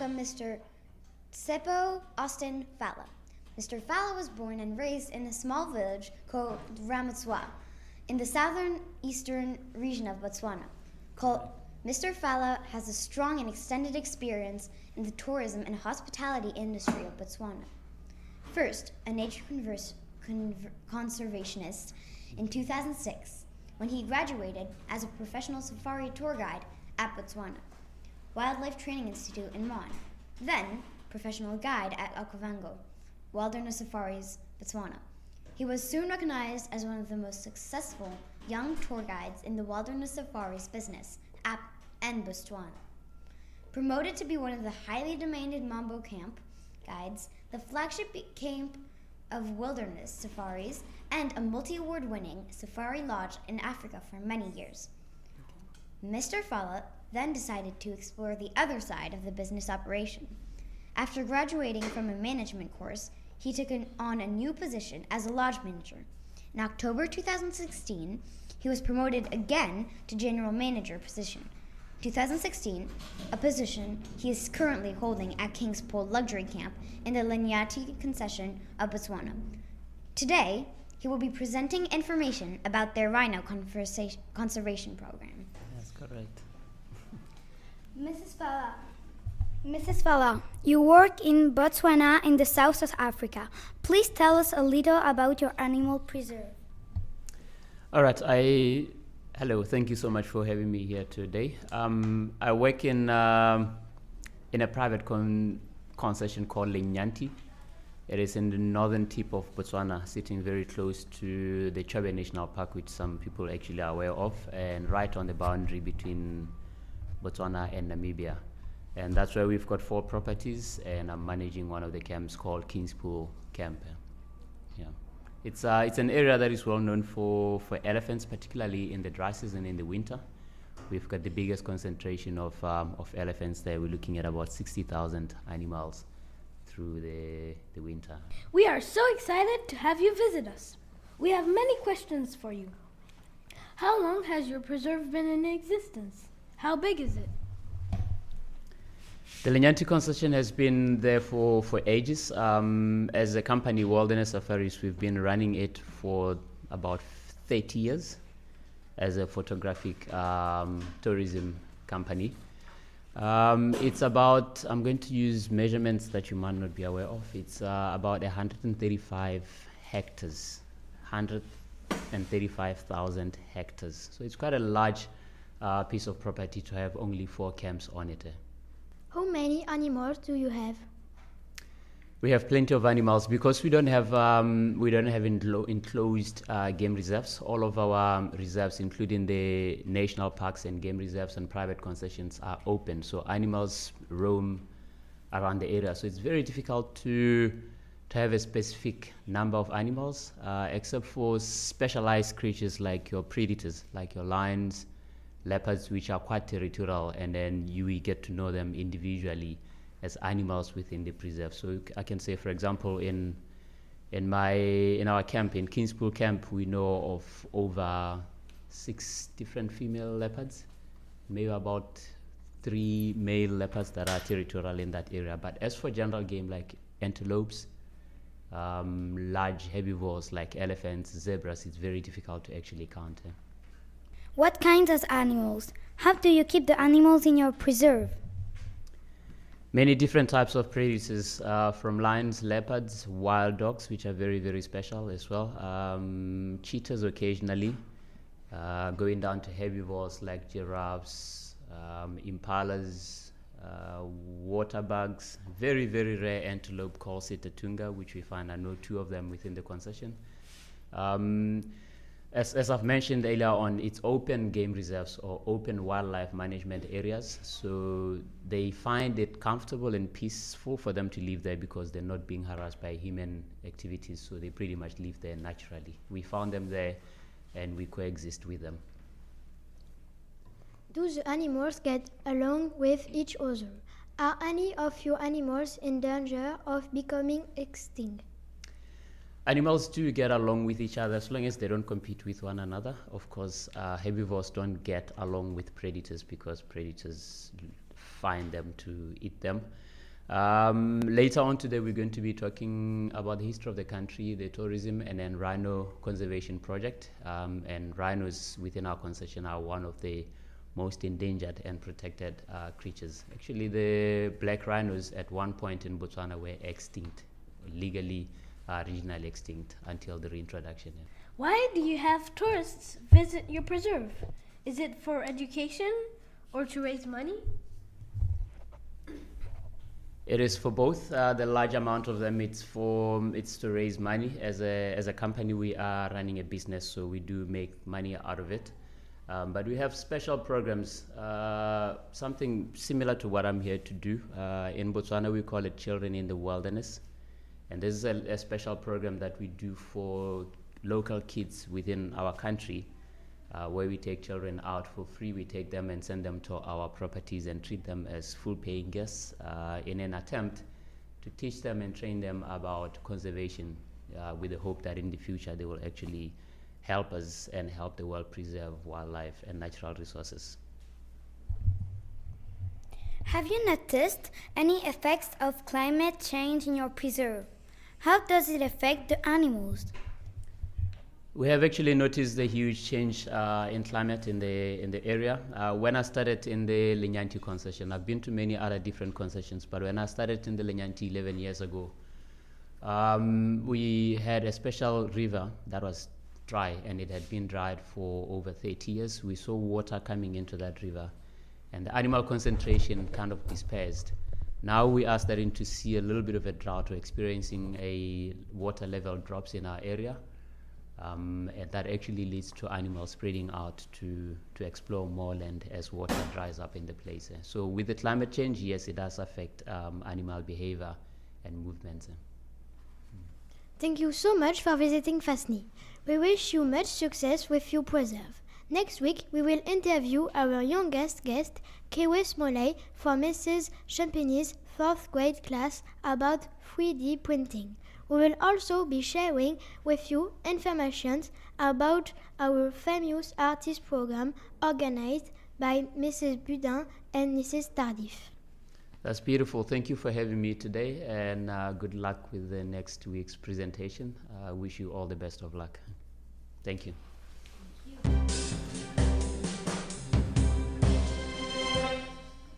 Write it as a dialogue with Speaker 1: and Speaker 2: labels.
Speaker 1: welcome Mr. Tshepo Austin Phala. Mr. Phala was born and raised in a small village called Ramotswa in the southern-eastern region of Botswana. Mr. Phala has a strong and extended experience in the tourism and hospitality industry of Botswana. First, a nature conservationist in 2006, when he graduated as a professional safari tour guide at Botswana Wildlife Training Institute in Mon. Then, professional guide at Okavango Wilderness Safaris, Botswana. He was soon recognized as one of the most successful young tour guides in the wilderness safaris business and Botswana. Promoted to be one of the highly demanded Mambo camp guides, the flagship camp of wilderness safaris, and a multi-award winning safari lodge in Africa for many years. Mr. Phala then decided to explore the other side of the business operation. After graduating from a management course, he took on a new position as a lodge manager. In October 2016, he was promoted again to general manager position. 2016, a position he is currently holding at King's Pool Luxury Camp in the Linyati concession of Botswana. Today, he will be presenting information about their rhino conservation program.
Speaker 2: That's correct.
Speaker 3: Mrs. Phala, you work in Botswana in the south of Africa. Please tell us a little about your animal preserve.
Speaker 2: All right. Hello. Thank you so much for having me here today. I work in a private concession called Linyati. It is in the northern tip of Botswana, sitting very close to the Chobe National Park, which some people actually are aware of, and right on the boundary between Botswana and Namibia. And that's where we've got 4 properties, and I'm managing one of the camps called King's Pool Camp. Yeah. It's an area that is well known for elephants, particularly in the dry season in the winter. We've got the biggest concentration of elephants there. We're looking at about 60,000 animals through the winter.
Speaker 4: We are so excited to have you visit us. We have many questions for you. How long has your preserve been in existence? How big is it?
Speaker 2: The Linyati concession has been there for ages. As a company, Wilderness Safaris, we've been running it for about 30 years as a photographic tourism company. It's about, I'm going to use measurements that you might not be aware of. It's about 135 hectares, 135,000 hectares. So it's quite a large piece of property to have only 4 camps on it.
Speaker 3: How many animals do you have?
Speaker 2: We have plenty of animals because we don't have enclosed game reserves. All of our reserves, including the national parks and game reserves and private concessions, are open. So animals roam around the area. So it's very difficult to have a specific number of animals, except for specialized creatures like your predators, like your lions, leopards, which are quite territorial, and then we get to know them individually as animals within the preserve. So I can say, for example, in our camp, in King's Pool Camp, we know of over 6 different female leopards, maybe about 3 male leopards that are territorial in that area. But as for general game like antelopes, large herbivores like elephants, zebras, it's very difficult to actually count.
Speaker 3: What kinds of animals? How do you keep the animals in your preserve?
Speaker 2: Many different types of predators, from lions, leopards, wild dogs, which are very, very special as well. Cheetahs occasionally, going down to herbivores like giraffes, impalas, water bugs, very, very rare antelope called Sitatunga, which we find, I know 2 of them within the concession. As I've mentioned earlier on, it's open game reserves or open wildlife management areas. So they find it comfortable and peaceful for them to live there because they're not being harassed by human activities. So they pretty much live there naturally. We found them there and we coexist with them.
Speaker 5: Do the animals get along with each other? Are any of your animals in danger of becoming extinct?
Speaker 2: Animals do get along with each other as long as they don't compete with one another. Of course, herbivores don't get along with predators because predators find them to eat them. Later on today, we're going to be talking about the history of the country, the tourism, and then rhino conservation project. And rhinos within our concession are one of the most endangered and protected creatures. Actually, the black rhinos at one point in Botswana were extinct, legally regionally extinct until the reintroduction. Yeah.
Speaker 4: Why do you have tourists visit your preserve? Is it for education or to raise money?
Speaker 2: It is for both. The large amount of them, it's to raise money. As a company, we are running a business, so we do make money out of it. But we have special programs, something similar to what I'm here to do. In Botswana, we call it Children in the Wilderness. And this is a special program that we do for local kids within our country, where we take children out for free. We take them and send them to our properties and treat them as full-paying guests in an attempt to teach them and train them about conservation with the hope that in the future they will actually help us and help the world preserve wildlife and natural resources.
Speaker 3: Have you noticed any effects of climate change in your preserve? How does it affect the animals?
Speaker 2: We have actually noticed a huge change in climate in the area. When I started in the Linyanti concession, I've been to many other different concessions, but when I started in the Linyanti 11 years ago, we had a special river that was dry, and it had been dried for over 30 years. We saw water coming into that river, and the animal concentration kind of dispersed. Now we are starting to see a little bit of a drought. We're experiencing a water level drops in our area. And that actually leads to animals spreading out to explore more land as water dries up in the place. So with the climate change, yes, it does affect animal behavior and movements.
Speaker 5: Thank you so much for visiting FASNI. We wish you much success with your preserve. Next week, we will interview our youngest guest, Kewe Smoley, from Mrs. Champigny's 4th grade class about 3D printing. We will also be sharing with you information about our famous artist program organized by Mrs. Budin and Mrs. Tardif.
Speaker 2: That's beautiful. Thank you for having me today, and good luck with the next week's presentation. I wish you all the best of luck. Thank you.